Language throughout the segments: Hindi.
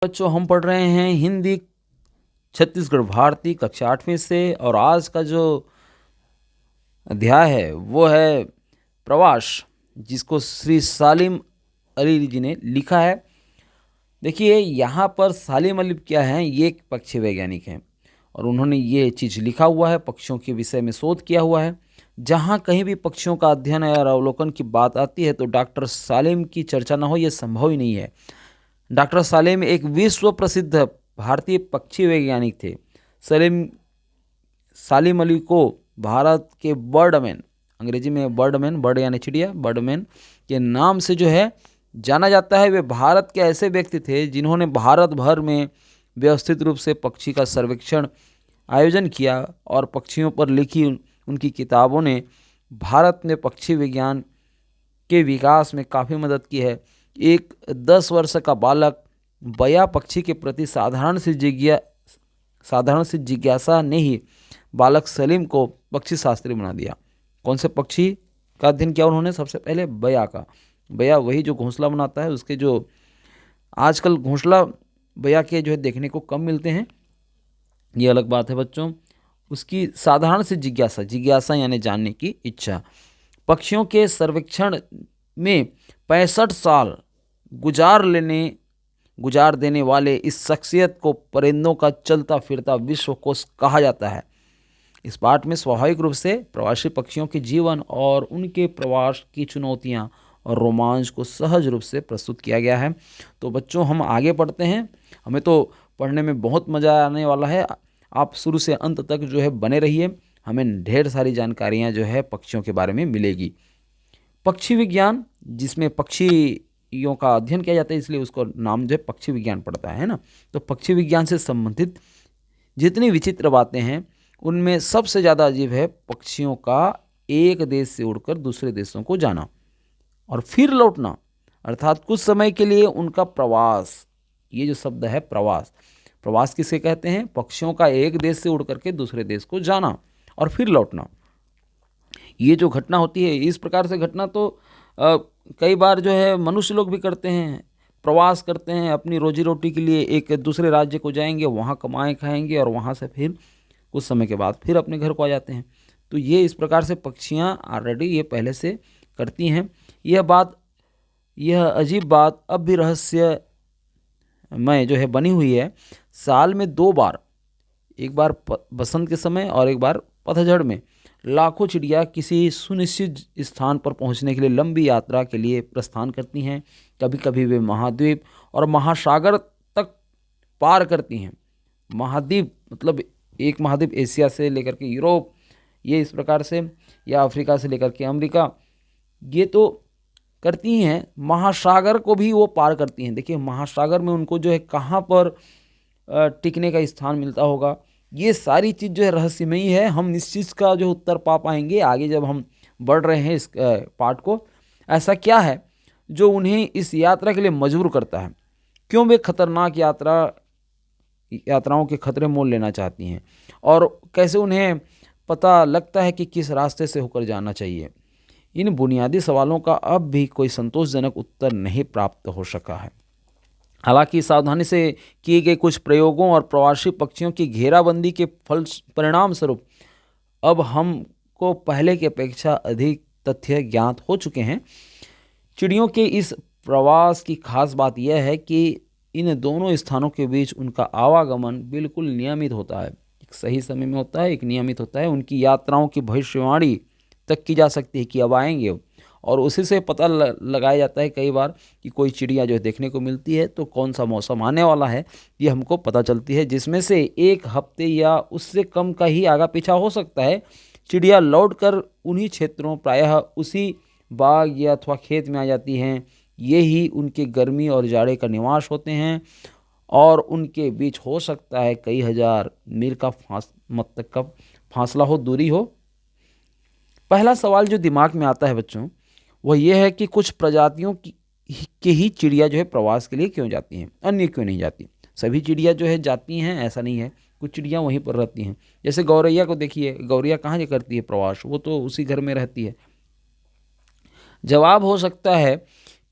बच्चों हम पढ़ रहे हैं हिंदी छत्तीसगढ़ भारती कक्षा 8वीं से। और आज का जो अध्याय है वो है प्रवास, जिसको श्री सालिम अली जी ने लिखा है। देखिए यहाँ पर सालिम अली क्या हैं, ये एक पक्षी वैज्ञानिक हैं और उन्होंने ये चीज़ लिखा हुआ है, पक्षियों के विषय में शोध किया हुआ है। जहाँ कहीं भी पक्षियों का अध्ययन या अवलोकन की बात आती है तो डॉक्टर सालिम की चर्चा ना हो, ये संभव ही नहीं है। डॉक्टर सालेम एक विश्व प्रसिद्ध भारतीय पक्षी वैज्ञानिक थे। सलीम सालिम अली को भारत के बर्डमैन, अंग्रेजी में बर्डमैन, बर्ड यानी चिड़िया, बर्डमैन के नाम से जो है जाना जाता है। वे भारत के ऐसे व्यक्ति थे जिन्होंने भारत भर में व्यवस्थित रूप से पक्षी का सर्वेक्षण आयोजन किया और पक्षियों पर लिखी उनकी किताबों ने भारत में पक्षी विज्ञान के विकास में काफ़ी मदद की है। एक 10 वर्ष का बालक बया पक्षी के प्रति साधारण सी जिज्ञासा ने ही बालक सलीम को पक्षी शास्त्री बना दिया। कौन से पक्षी का अध्ययन किया उन्होंने? सबसे पहले बया का। बया वही जो घोंसला बनाता है, उसके जो आजकल घोंसला बया के जो है देखने को कम मिलते हैं, ये अलग बात है बच्चों। उसकी साधारण सी जिज्ञासा यानी जानने की इच्छा। पक्षियों के सर्वेक्षण में 65 साल गुजार देने वाले इस शख्सियत को परिंदों का चलता फिरता विश्वकोश कहा जाता है। इस पाठ में स्वाभाविक रूप से प्रवासी पक्षियों के जीवन और उनके प्रवास की चुनौतियां और रोमांच को सहज रूप से प्रस्तुत किया गया है। तो बच्चों हम आगे पढ़ते हैं, हमें तो पढ़ने में बहुत मज़ा आने वाला है। आप शुरू से अंत तक जो है बने रहिए, हमें ढेर सारी जानकारियाँ जो है पक्षियों के बारे में मिलेगी। पक्षी विज्ञान, जिसमें पक्षियों का अध्ययन किया जाता है, इसलिए उसको नाम जो है पक्षी विज्ञान पड़ता है ना। तो पक्षी विज्ञान से संबंधित जितनी विचित्र बातें हैं उनमें सबसे ज़्यादा अजीब है पक्षियों का एक देश से उड़कर दूसरे देशों को जाना और फिर लौटना, अर्थात कुछ समय के लिए उनका प्रवास। ये जो शब्द है प्रवास किसे कहते हैं? पक्षियों का एक देश से उड़ करके दूसरे देश को जाना और फिर लौटना। ये जो घटना होती है, इस प्रकार से घटना तो कई बार जो है मनुष्य लोग भी करते हैं, प्रवास करते हैं अपनी रोजी रोटी के लिए। एक दूसरे राज्य को जाएंगे, वहाँ कमाएं खाएंगे और वहाँ से फिर कुछ समय के बाद फिर अपने घर को आ जाते हैं। तो ये इस प्रकार से पक्षियाँ ऑलरेडी ये पहले से करती हैं। यह अजीब बात अब भी रहस्यमय जो है बनी हुई है। साल में 2 बार, एक बार बसंत के समय और एक बार पतझड़ में, लाखों चिड़िया किसी सुनिश्चित स्थान पर पहुंचने के लिए लंबी यात्रा के लिए प्रस्थान करती हैं। कभी कभी वे महाद्वीप और महासागर तक पार करती हैं। महाद्वीप मतलब एक महाद्वीप एशिया से लेकर के यूरोप, ये इस प्रकार से, या अफ्रीका से लेकर के अमेरिका, ये तो करती हैं। महासागर को भी वो पार करती हैं। देखिए महासागर में उनको जो है कहाँ पर टिकने का स्थान मिलता होगा, ये सारी चीज़ जो है रहस्यमयी है। हम इस चीज़ का जो उत्तर पा पाएंगे आगे जब हम बढ़ रहे हैं इस पाठ को। ऐसा क्या है जो उन्हें इस यात्रा के लिए मजबूर करता है? क्यों वे खतरनाक यात्राओं के खतरे मोल लेना चाहती हैं और कैसे उन्हें पता लगता है कि किस रास्ते से होकर जाना चाहिए? इन बुनियादी सवालों का अब भी कोई संतोषजनक उत्तर नहीं प्राप्त हो सका है। हालांकि सावधानी से किए गए कुछ प्रयोगों और प्रवासी पक्षियों की घेराबंदी के परिणाम स्वरूप अब हमको पहले की अपेक्षा अधिक तथ्य ज्ञात हो चुके हैं। चिड़ियों के इस प्रवास की खास बात यह है कि इन दोनों स्थानों के बीच उनका आवागमन बिल्कुल नियमित होता है, एक सही समय में होता है, एक नियमित होता है। उनकी यात्राओं की भविष्यवाणी तक की जा सकती है कि अब आएंगे, और उसी से पता लगाया जाता है कई बार कि कोई चिड़िया जो देखने को मिलती है तो कौन सा मौसम आने वाला है, ये हमको पता चलती है, जिसमें से 1 हफ्ते या उससे कम का ही आगा पीछा हो सकता है। चिड़िया लौटकर उन्हीं क्षेत्रों, प्रायः उसी बाग या अथवा खेत में आ जाती हैं। ये ही उनके गर्मी और जाड़े का निवास होते हैं और उनके बीच हो सकता है कई हजार मील का फासला हो, दूरी हो। पहला सवाल जो दिमाग में आता है बच्चों, वह यह है कि कुछ प्रजातियों के ही चिड़िया जो है प्रवास के लिए क्यों जाती हैं, अन्य क्यों नहीं जाती? सभी चिड़िया जो है जाती हैं ऐसा नहीं है, कुछ चिड़िया वहीं पर रहती हैं। जैसे गौरैया को देखिए, गौरैया कहाँ करती है प्रवास? वो तो उसी घर में रहती है। जवाब हो सकता है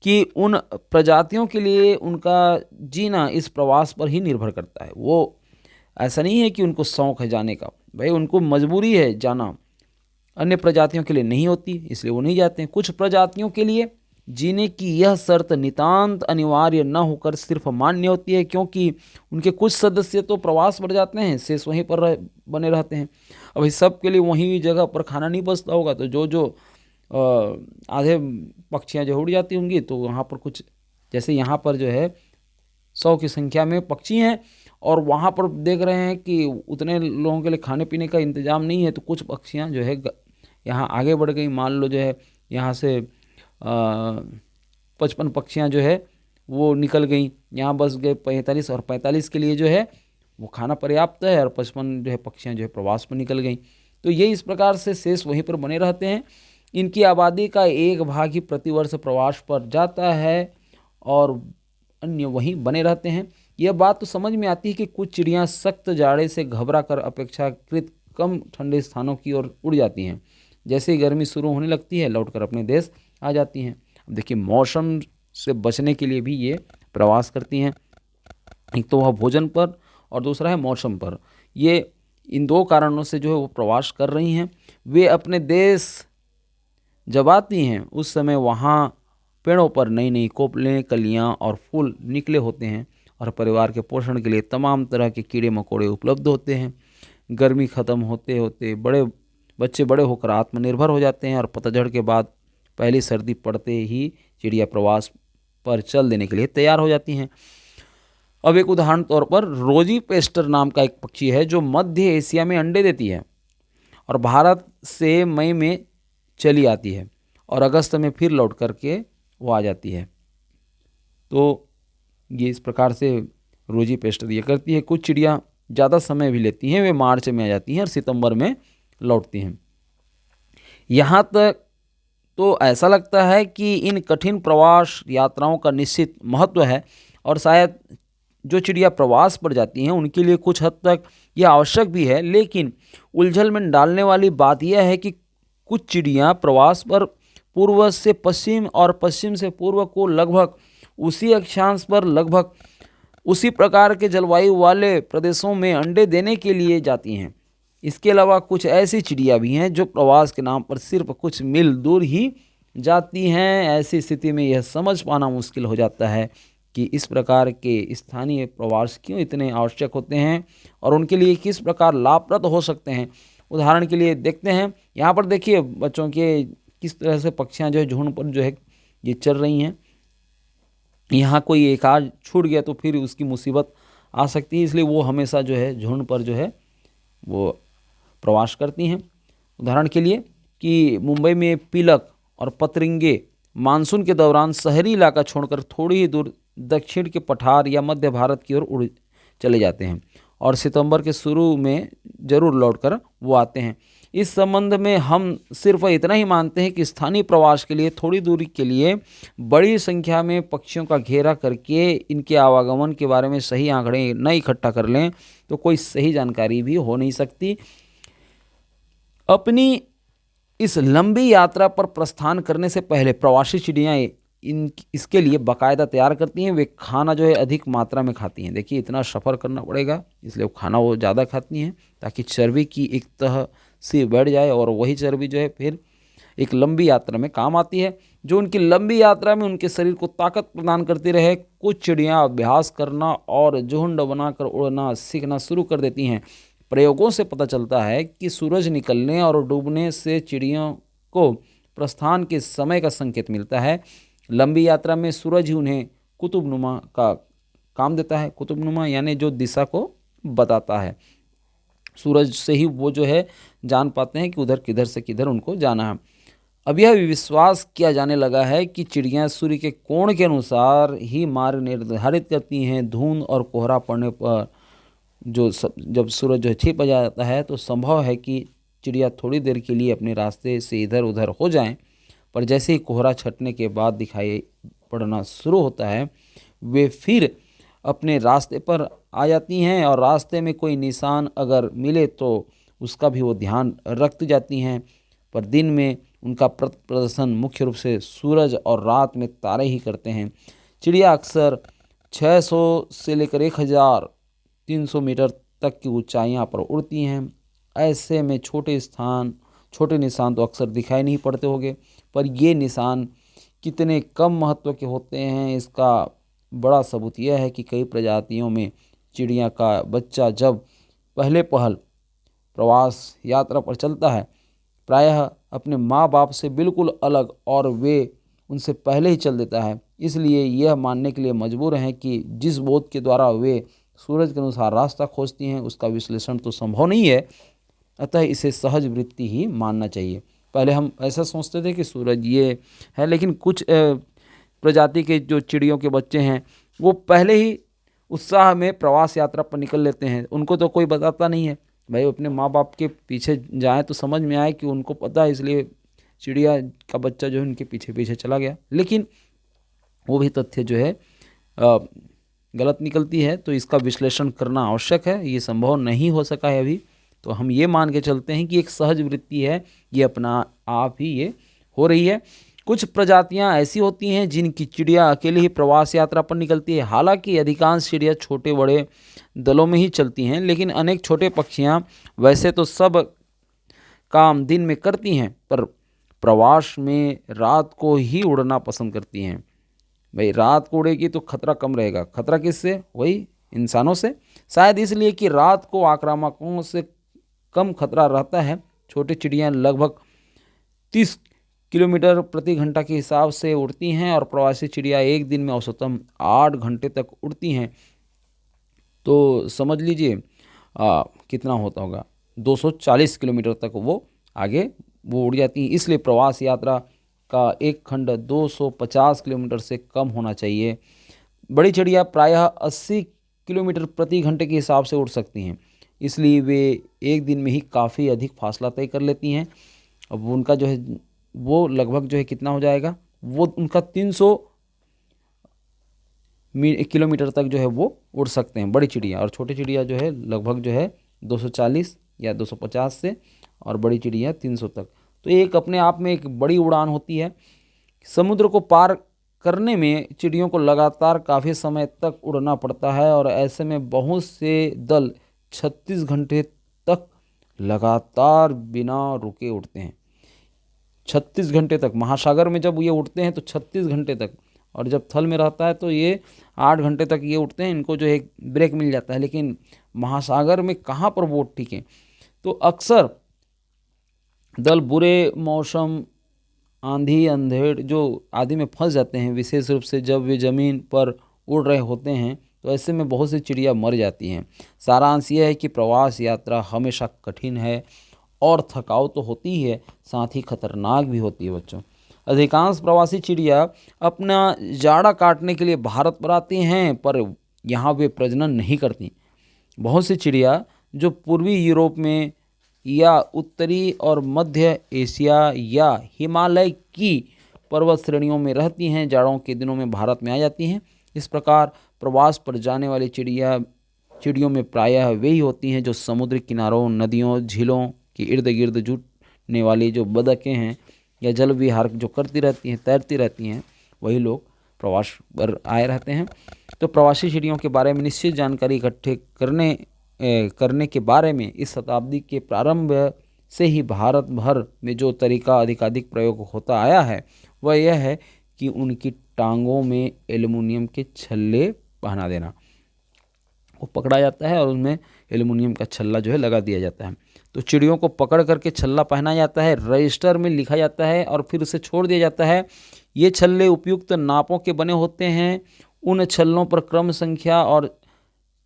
कि उन प्रजातियों के लिए उनका जीना इस प्रवास पर ही निर्भर करता है। वो ऐसा नहीं है कि उनको शौक है जाने का, भाई उनको मजबूरी है जाना। अन्य प्रजातियों के लिए नहीं होती, इसलिए वो नहीं जाते हैं। कुछ प्रजातियों के लिए जीने की यह शर्त नितांत अनिवार्य न होकर सिर्फ मान्य होती है, क्योंकि उनके कुछ सदस्य तो प्रवास बढ़ जाते हैं, शेष वहीं पर बने रहते हैं। अब इस सब के लिए वहीं जगह पर खाना नहीं बचता होगा, तो जो आधे पक्षियां जो उड़ जाती होंगी, तो वहाँ पर कुछ, जैसे यहाँ पर जो है 100 की संख्या में पक्षी हैं और वहाँ पर देख रहे हैं कि उतने लोगों के लिए खाने पीने का इंतजाम नहीं है, तो कुछ पक्षियाँ जो है यहाँ आगे बढ़ गई। मान लो जो है यहाँ से 55 पक्षियाँ जो है वो निकल गई, यहाँ बस गए 45, और 45 के लिए जो है वो खाना पर्याप्त है, और 55 जो है पक्षियाँ जो है प्रवास पर निकल गई। तो ये इस प्रकार से शेष वहीं पर बने रहते हैं। इनकी आबादी का एक भाग ही प्रतिवर्ष प्रवास पर जाता है और अन्य वहीं बने रहते हैं। यह बात तो समझ में आती है कि कुछ चिड़ियाँ सख्त जाड़े से घबरा कर अपेक्षाकृत कम ठंडे स्थानों की ओर उड़ जाती हैं। जैसे ही गर्मी शुरू होने लगती है, लौटकर अपने देश आ जाती हैं। अब देखिए, मौसम से बचने के लिए भी ये प्रवास करती हैं। एक तो वह भोजन पर और दूसरा है मौसम पर। ये इन दो कारणों से जो है वो प्रवास कर रही हैं। वे अपने देश जब आती हैं उस समय वहाँ पेड़ों पर नई नई कोपलें, कलियाँ और फूल निकले होते हैं, और परिवार के पोषण के लिए तमाम तरह के कीड़े मकोड़े उपलब्ध होते हैं। गर्मी खत्म होते होते बच्चे बड़े होकर आत्मनिर्भर हो जाते हैं, और पतझड़ के बाद पहली सर्दी पड़ते ही चिड़िया प्रवास पर चल देने के लिए तैयार हो जाती हैं। अब एक उदाहरण तौर पर रोजी पेस्टर नाम का एक पक्षी है जो मध्य एशिया में अंडे देती है, और भारत से मई में चली आती है और अगस्त में फिर लौट करके वो आ जाती है। तो ये इस प्रकार से रोजी पेस्टर ये करती है। कुछ चिड़िया ज़्यादा समय भी लेती हैं, वे मार्च में आ जाती हैं और सितंबर में लौटती हैं। यहाँ तक तो ऐसा लगता है कि इन कठिन प्रवास यात्राओं का निश्चित महत्व है, और शायद जो चिड़िया प्रवास पर जाती हैं उनके लिए कुछ हद तक यह आवश्यक भी है। लेकिन उलझन में डालने वाली बात यह है कि कुछ चिड़िया प्रवास पर पूर्व से पश्चिम और पश्चिम से पूर्व को लगभग उसी अक्षांश पर लगभग उसी प्रकार के जलवायु वाले प्रदेशों में अंडे देने के लिए जाती हैं। इसके अलावा कुछ ऐसी चिड़िया भी हैं जो प्रवास के नाम पर सिर्फ कुछ मील दूर ही जाती हैं। ऐसी स्थिति में यह समझ पाना मुश्किल हो जाता है कि इस प्रकार के स्थानीय प्रवास क्यों इतने आवश्यक होते हैं और उनके लिए किस प्रकार लाभप्रद हो सकते हैं। उदाहरण के लिए देखते हैं, यहाँ पर देखिए बच्चों के किस तरह से पक्षियाँ जो है झुंड पर जो है ये चल रही हैं। यहाँ कोई एक आध छूट गया तो फिर उसकी मुसीबत आ सकती है, इसलिए वो हमेशा जो है झुंड पर जो है वो प्रवास करती हैं। उदाहरण के लिए कि मुंबई में पीलक और पतरिंगे मानसून के दौरान शहरी इलाका छोड़कर थोड़ी ही दूर दक्षिण के पठार या मध्य भारत की ओर उड़ चले जाते हैं, और सितंबर के शुरू में जरूर लौटकर वो आते हैं। इस संबंध में हम सिर्फ इतना ही मानते हैं कि स्थानीय प्रवास के लिए थोड़ी दूरी के लिए बड़ी संख्या में पक्षियों का घेरा करके इनके आवागमन के बारे में सही आंकड़े न इकट्ठा कर लें तो कोई सही जानकारी भी हो नहीं सकती। अपनी इस लंबी यात्रा पर प्रस्थान करने से पहले प्रवासी चिड़ियाँ इसके लिए बाकायदा तैयार करती हैं। वे खाना जो है अधिक मात्रा में खाती हैं। देखिए, इतना सफ़र करना पड़ेगा, इसलिए वो खाना वो ज़्यादा खाती हैं ताकि चर्बी की एक तह से बढ़ जाए, और वही चर्बी जो है फिर एक लंबी यात्रा में काम आती है, जो उनकी लंबी यात्रा में उनके शरीर को ताकत प्रदान करती रहे। कुछ चिड़ियाँ अभ्यास करना और झुंड बनाकर उड़ना सीखना शुरू कर देती हैं। प्रयोगों से पता चलता है कि सूरज निकलने और डूबने से चिड़ियों को प्रस्थान के समय का संकेत मिलता है। लंबी यात्रा में सूरज ही उन्हें कुतुबनुमा का काम देता है। कुतुबनुमा यानी जो दिशा को बताता है। सूरज से ही वो जो है जान पाते हैं कि उधर किधर से किधर उनको जाना है। अब यह विश्वास किया जाने लगा है कि चिड़ियाँ सूर्य के कोण के अनुसार ही मार्ग निर्धारित करती हैं। धुंध और कोहरा पड़ने पर जब सूरज जो छिप जाता है तो संभव है कि चिड़िया थोड़ी देर के लिए अपने रास्ते से इधर उधर हो जाएं, पर जैसे ही कोहरा छटने के बाद दिखाई पड़ना शुरू होता है वे फिर अपने रास्ते पर आ जाती हैं, और रास्ते में कोई निशान अगर मिले तो उसका भी वो ध्यान रख जाती हैं। पर दिन में उनका प्रदर्शन मुख्य रूप से सूरज और रात में तारे ही करते हैं। चिड़िया अक्सर 600 से लेकर 1300 मीटर तक की ऊंचाइयां पर उड़ती हैं। ऐसे में छोटे निशान तो अक्सर दिखाई नहीं पड़ते होंगे, पर ये निशान कितने कम महत्व के होते हैं इसका बड़ा सबूत यह है कि कई प्रजातियों में चिड़िया का बच्चा जब पहले पहल प्रवास यात्रा पर चलता है, प्रायः अपने माँ बाप से बिल्कुल अलग और वे उनसे पहले ही चल देता है। इसलिए यह मानने के लिए मजबूर हैं कि जिस बोध के द्वारा वे सूरज के अनुसार रास्ता खोजती हैं उसका विश्लेषण तो संभव नहीं है, अतः इसे सहज वृत्ति ही मानना चाहिए। पहले हम ऐसा सोचते थे कि सूरज ये है, लेकिन कुछ प्रजाति के जो चिड़ियों के बच्चे हैं वो पहले ही उत्साह में प्रवास यात्रा पर निकल लेते हैं। उनको तो कोई बताता नहीं है, भाई अपने माँ बाप के पीछे जाएं तो समझ में आए कि उनको पता है, इसलिए चिड़िया का बच्चा जो है उनके पीछे पीछे चला गया। लेकिन वो भी तथ्य जो है गलत निकलती है, तो इसका विश्लेषण करना आवश्यक है। ये संभव नहीं हो सका है अभी, तो हम ये मान के चलते हैं कि एक सहज वृत्ति है, ये अपना आप ही ये हो रही है। कुछ प्रजातियां ऐसी होती हैं जिनकी चिड़िया अकेले ही प्रवास यात्रा पर निकलती है। हालांकि अधिकांश चिड़िया छोटे बड़े दलों में ही चलती हैं, लेकिन अनेक छोटे पक्षियां वैसे तो सब काम दिन में करती हैं, पर प्रवास में रात को ही उड़ना पसंद करती हैं। भाई रात को उड़ेगी तो खतरा कम रहेगा। खतरा किससे? वही इंसानों से। शायद इसलिए कि रात को आक्रामकों से कम खतरा रहता है। छोटी चिड़ियाँ लगभग 30 किलोमीटर प्रति घंटा के हिसाब से उड़ती हैं और प्रवासी चिड़िया एक दिन में औसतन 8 घंटे तक उड़ती हैं। तो समझ लीजिए कितना होता होगा, 240 किलोमीटर तक वो आगे वो उड़ जाती हैं। इसलिए प्रवास यात्रा का एक खंड 250 किलोमीटर से कम होना चाहिए। बड़ी चिड़िया प्रायः 80 किलोमीटर प्रति घंटे के हिसाब से उड़ सकती हैं, इसलिए वे एक दिन में ही काफ़ी अधिक फासला तय कर लेती हैं। अब उनका जो है वो लगभग जो है कितना हो जाएगा, वो उनका 300 किलोमीटर तक जो है वो उड़ सकते हैं बड़ी चिड़िया, और छोटी चिड़िया जो है लगभग जो है 240 या 250 से, और बड़ी चिड़िया 300 तक। तो एक अपने आप में एक बड़ी उड़ान होती है। समुद्र को पार करने में चिड़ियों को लगातार काफ़ी समय तक उड़ना पड़ता है, और ऐसे में बहुत से दल 36 घंटे तक लगातार बिना रुके उड़ते हैं। 36 घंटे तक महासागर में जब ये उड़ते हैं तो 36 घंटे तक, और जब थल में रहता है तो ये 8 घंटे तक ये उड़ते हैं। इनको जो है ब्रेक मिल जाता है, लेकिन महासागर में कहाँ पर वो टिकें। तो अक्सर दल बुरे मौसम, आंधी, अंधेर जो आदि में फंस जाते हैं, विशेष रूप से जब वे ज़मीन पर उड़ रहे होते हैं, तो ऐसे में बहुत सी चिड़िया मर जाती हैं। सारांश यह है कि प्रवास यात्रा हमेशा कठिन है और थकाऊ तो होती ही है, साथ ही खतरनाक भी होती है बच्चों। अधिकांश प्रवासी चिड़िया अपना जाड़ा काटने के लिए भारत पर आती हैं, पर यहाँ वे प्रजनन नहीं करती। बहुत सी चिड़िया जो पूर्वी यूरोप में या उत्तरी और मध्य एशिया या हिमालय की पर्वत श्रेणियों में रहती हैं, जाड़ों के दिनों में भारत में आ जाती हैं। इस प्रकार प्रवास पर जाने वाली चिड़ियों में प्रायः वे ही होती हैं जो समुद्री किनारों, नदियों, झीलों के इर्द गिर्द जुटने वाली जो बतखें हैं या जल विहार जो करती रहती हैं, तैरती रहती हैं, वही लोग प्रवास पर आए रहते हैं। तो प्रवासी चिड़ियों के बारे में निश्चित जानकारी इकट्ठे करने के बारे में इस शताब्दी के प्रारंभ से ही भारत भर में जो तरीका अधिकाधिक प्रयोग होता आया है वह यह है कि उनकी टांगों में एल्युमिनियम के छल्ले पहना देना। वो पकड़ा जाता है और उनमें एल्युमिनियम का छल्ला जो है लगा दिया जाता है। तो चिड़ियों को पकड़ करके छल्ला पहनाया जाता है, रजिस्टर में लिखा जाता है और फिर उसे छोड़ दिया जाता है। ये छल्ले उपयुक्त नापों के बने होते हैं। उन छल्लों पर क्रम संख्या और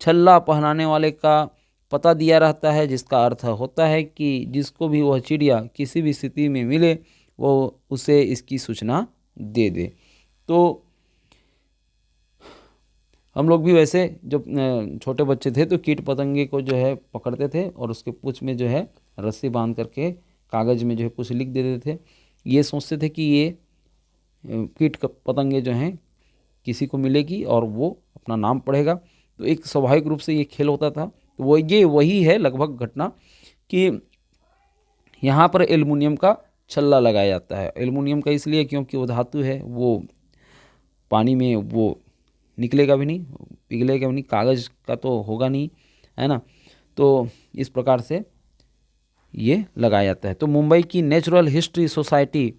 छल्ला पहनाने वाले का पता दिया रहता है, जिसका अर्थ होता है कि जिसको भी वह चिड़िया किसी भी स्थिति में मिले वो उसे इसकी सूचना दे दे। तो हम लोग भी वैसे जब छोटे बच्चे थे तो कीट पतंगे को जो है पकड़ते थे और उसके पूंछ में जो है रस्सी बांध करके कागज़ में जो है कुछ लिख देते थे। ये सोचते थे कि ये कीट पतंगे जो हैं किसी को मिलेगी और वो अपना नाम पढ़ेगा। तो एक स्वाभाविक रूप से ये खेल होता था। तो वो ये वही है लगभग घटना कि यहाँ पर एल्युमिनियम का छल्ला लगाया जाता है। एल्युमिनियम का इसलिए क्योंकि वो धातु है, वो पानी में वो निकलेगा भी नहीं, पिघलेगा भी नहीं, कागज़ का तो होगा नहीं, है ना। तो इस प्रकार से ये लगाया जाता है। तो मुंबई की नेचुरल हिस्ट्री सोसाइटी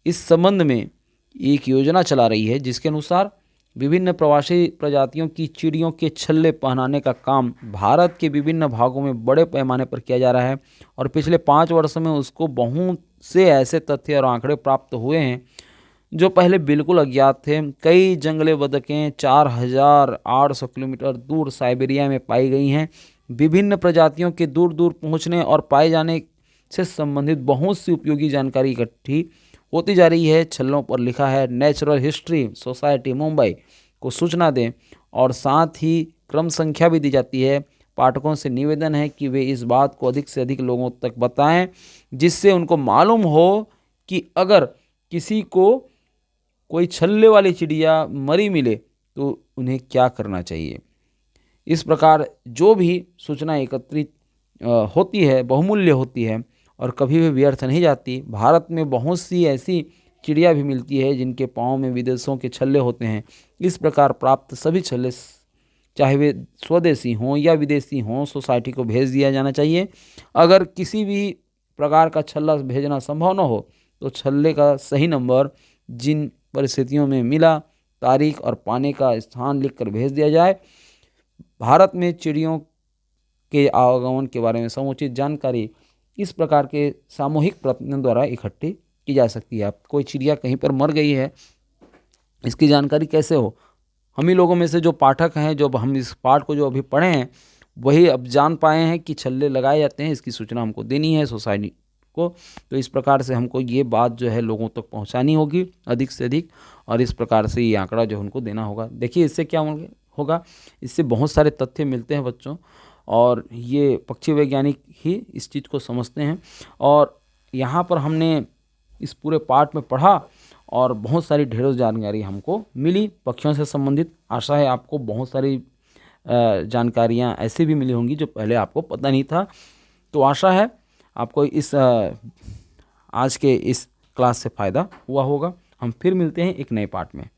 इस संबंध में एक योजना चला रही है, जिसके अनुसार विभिन्न प्रवासी प्रजातियों की चिड़ियों के छल्ले पहनाने का काम भारत के विभिन्न भागों में बड़े पैमाने पर किया जा रहा है। और पिछले 5 वर्षों में उसको बहुत से ऐसे तथ्य और आंकड़े प्राप्त हुए हैं जो पहले बिल्कुल अज्ञात थे। कई जंगली बतखें 4800 किलोमीटर दूर साइबेरिया में पाई गई हैं। विभिन्न प्रजातियों के दूर दूर पहुंचने और पाए जाने से संबंधित बहुत सी उपयोगी जानकारी इकट्ठी होती जा रही है। छल्लों पर लिखा है नेचुरल हिस्ट्री सोसाइटी मुंबई को सूचना दें, और साथ ही क्रम संख्या भी दी जाती है। पाठकों से निवेदन है कि वे इस बात को अधिक से अधिक लोगों तक बताएं, जिससे उनको मालूम हो कि अगर किसी को कोई छल्ले वाली चिड़िया मरी मिले तो उन्हें क्या करना चाहिए। इस प्रकार जो भी सूचना एकत्रित होती है बहुमूल्य होती है और कभी भी व्यर्थ नहीं जाती। भारत में बहुत सी ऐसी चिड़िया भी मिलती है जिनके पाँव में विदेशों के छल्ले होते हैं। इस प्रकार प्राप्त सभी छल्ले, चाहे वे स्वदेशी हों या विदेशी हों, सोसाइटी को भेज दिया जाना चाहिए। अगर किसी भी प्रकार का छल्ला भेजना संभव न हो तो छल्ले का सही नंबर, जिन परिस्थितियों में मिला, तारीख और पाने का स्थान लिखकर भेज दिया जाए। भारत में चिड़ियों के आवागमन के बारे में समुचित जानकारी इस प्रकार के सामूहिक प्रयत्नों द्वारा इकट्ठी की जा सकती है। कोई चिड़िया कहीं पर मर गई है, इसकी जानकारी कैसे हो? हम ही लोगों में से जो पाठक हैं, जो हम इस पाठ को जो अभी पढ़े हैं, वही अब जान पाए हैं कि छल्ले लगाए जाते हैं। इसकी सूचना हमको देनी है सोसाइटी को। तो इस प्रकार से हमको ये बात जो है लोगों तक पहुंचानी होगी अधिक से अधिक, और इस प्रकार से ये आंकड़ा जो उनको देना होगा। देखिए इससे क्या होगा, इससे बहुत सारे तथ्य मिलते हैं बच्चों, और ये पक्षी वैज्ञानिक ही इस चीज़ को समझते हैं। और यहाँ पर हमने इस पूरे पाठ में पढ़ा और बहुत सारी ढेरों जानकारी हमको मिली पक्षियों से संबंधित। आशा है आपको बहुत सारी जानकारियाँ ऐसी भी मिली होंगी जो पहले आपको पता नहीं था। तो आशा है आपको इस आज के इस क्लास से फ़ायदा हुआ होगा। हम फिर मिलते हैं एक नए पाठ में।